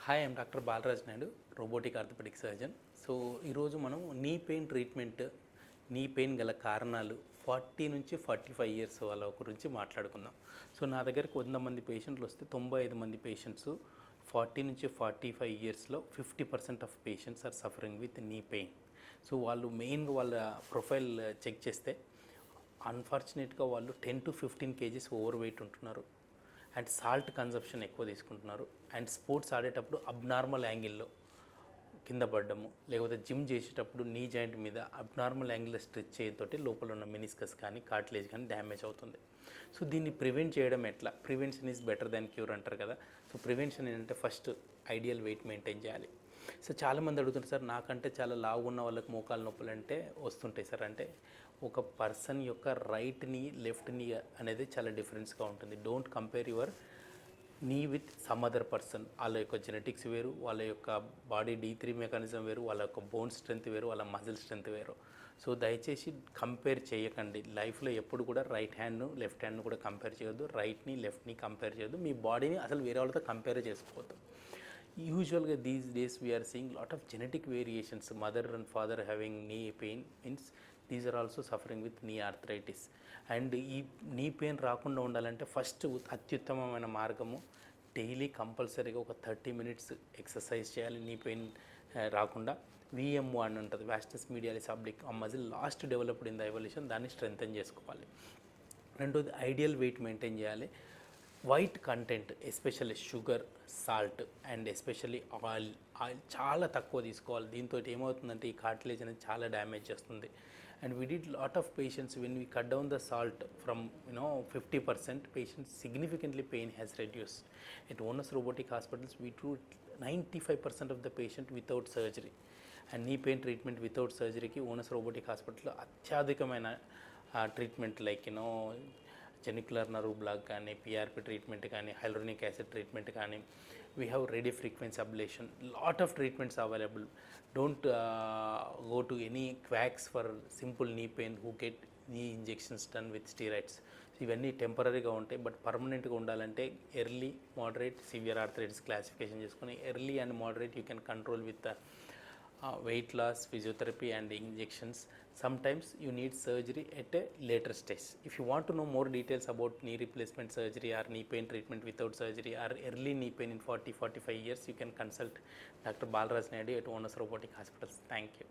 Hi, I'm doctor Balaraj Naidu, robotic orthopaedic surgeon. So ఈరోజు మనం నీ పెయిన్ ట్రీట్మెంట్, నీ పెయిన్ గల కారణాలు 40 నుంచి 45 ఇయర్స్ వాళ్ళ గురించి మాట్లాడుకుందాం. సో నా దగ్గరకు 100 మంది పేషెంట్లు వస్తే 95 మంది పేషెంట్స్ 40 నుంచి 45 ఇయర్స్లో 50% of patients are suffering with knee pain. So వాళ్ళు మెయిన్గా వాళ్ళ ప్రొఫైల్ చెక్ చేస్తే అన్ఫార్చునేట్గా వాళ్ళు 10 to 15 కేజీస్ ఓవర్ వెయిట్ ఉంటున్నారు, అండ్ సాల్ట్ కన్జంప్షన్ ఎక్కువ తీసుకుంటున్నారు, అండ్ స్పోర్ట్స్ ఆడేటప్పుడు అబ్నార్మల్ యాంగిల్లో కింద పడ్డము, లేకపోతే జిమ్ చేసేటప్పుడు నీ జాయింట్ మీద అబ్నార్మల్ యాంగిల్లో స్ట్రెచ్ చేయతోటి లోపల ఉన్న మినిస్కస్ కానీ కార్టిలేజ్ కానీ డ్యామేజ్ అవుతుంది. సో దీన్ని ప్రివెంట్ చేయడం ఎట్లా? Prevention is better than cure అంటారు కదా. సో ప్రివెన్షన్ ఏంటంటే ఫస్ట్ ఐడియల్ వెయిట్ మెయింటైన్ చేయాలి. సో చాలామంది అడుగుతుంటారు, సార్ నాకంటే చాలా లావు ఉన్న వాళ్ళకి మోకాలు నొప్పులు అంటే వస్తుంటాయి సార్. అంటే ఒక పర్సన్ యొక్క రైట్ నీ లెఫ్ట్ నీ అనేది చాలా డిఫరెన్స్గా ఉంటుంది. డోంట్ కంపేర్ యువర్ నీ విత్ సమ్ అదర్ పర్సన్. వాళ్ళ యొక్క జెనెటిక్స్ వేరు, వాళ్ళ యొక్క బాడీ D3 మెకానిజం వేరు, వాళ్ళ యొక్క బోన్ స్ట్రెంత్ వేరు, వాళ్ళ మజిల్ స్ట్రెంత్ వేరు. సో దయచేసి కంపేర్ చేయకండి. లైఫ్లో ఎప్పుడు కూడా రైట్ హ్యాండ్ను లెఫ్ట్ హ్యాండ్ను కూడా కంపేర్ చేయొద్దు, రైట్ని లెఫ్ట్ని కంపేర్ చేయొద్దు, మీ బాడీని అసలు వేరే వాళ్ళతో కంపేర్ చేసుకోవద్దు. Usually these days we are seeing lot of genetic variations. Mother and father having knee pain means these are also suffering with knee arthritis. And ఈ నీ పెయిన్ రాకుండా ఉండాలంటే ఫస్ట్ అత్యుత్తమమైన మార్గము డైలీ కంపల్సరీగా ఒక 30 minutes ఎక్సర్సైజ్ చేయాలి. Knee pain రాకుండా VMO అని ఉంటుంది, వాస్టస్ మీడియాలిస్ ఆబ్లిక్. ఆ muscle last developed in the evolution, దాన్ని స్ట్రెంగ్తన్ చేసుకోవాలి. రెండోది ఐడియల్ వెయిట్ మెయింటైన్ చేయాలి. White content, especially sugar, salt and especially oil చాలా తక్కువ తీసుకోవాలి. దీంతో ఏమవుతుందంటే ఈ కార్టిలేజ్ అనేది చాలా డ్యామేజ్ చేస్తుంది. And we did lot of patients when we cut down the salt from 50%, patients significantly pain has reduced. At Onus robotic hospitals we treat 95% of the patient without surgery. And knee pain treatment without సర్జరీకి Onus robotic హాస్పిటల్లో అత్యధికమైన treatment like genicular nerve block కానీ, PRP treatment కానీ, hyaluronic acid treatment కానీ, we have radio frequency ablation, lot of treatments available. Don't go to any quacks for simple knee pain who get knee injections done with steroids. ఇవన్నీ టెంపరీగా ఉంటాయి, but పర్మనెంట్గా ఉండాలంటే early, moderate, severe arthritis classification చేసుకుని early and moderate you can control with weight loss, physiotherapy and injections. Sometimes you need surgery at a later stage. If you want to know more details about knee replacement surgery or knee pain treatment without surgery or early knee pain in 40-45 years, you can consult Dr. Balaraj Naidu at Onus Robotic Hospitals. Thank you.